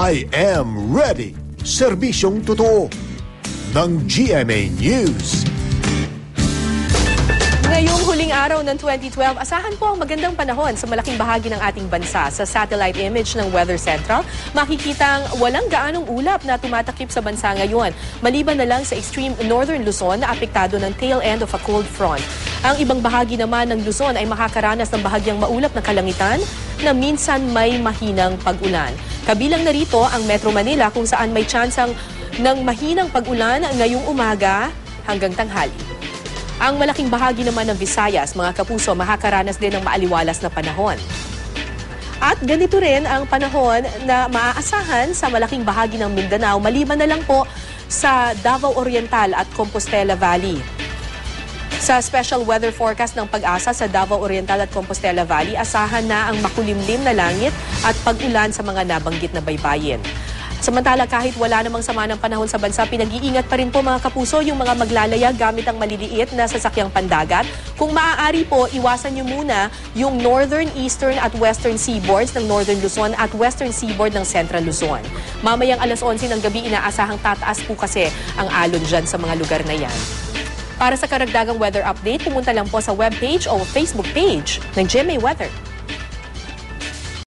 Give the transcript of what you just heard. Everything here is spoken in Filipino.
I am ready. Serbisyong totoo ng GMA News. Ngayong huling araw ng 2012, asahan po ang magandang panahon sa malaking bahagi ng ating bansa. Sa satellite image ng Weather Central, makikitang walang gaanong ulap na tumatakip sa bansa ngayon. Maliban na lang sa extreme northern Luzon na apektado ng tail end of a cold front. Ang ibang bahagi naman ng Luzon ay makakaranas ng bahagyang maulap na kalangitan na minsan may mahinang pag-ulan. Kabilang na rito ang Metro Manila kung saan may tsansang ng mahinang pag-ulan ngayong umaga hanggang tanghali. Ang malaking bahagi naman ng Visayas, mga kapuso, makakaranas din ng maaliwalas na panahon. At ganito rin ang panahon na maaasahan sa malaking bahagi ng Mindanao, maliban na lang po sa Davao Oriental at Compostela Valley. Sa special weather forecast ng Pag-asa sa Davao Oriental at Compostela Valley, asahan na ang makulimlim na langit at pag-ulan sa mga nabanggit na baybayin. Samantala, kahit wala namang sama ng panahon sa bansa, pinag-iingat pa rin po mga kapuso yung mga maglalaya gamit ang maliliit na sasakyang pandagat. Kung maaari po, iwasan nyo muna yung northern, eastern at western seaboards ng northern Luzon at western seaboard ng central Luzon. Mamayang alas 11 ng gabi, inaasahang tataas po kasi ang alon dyan sa mga lugar na yan. Para sa karagdagang weather update, pumunta lang po sa webpage o Facebook page ng GMA Weather.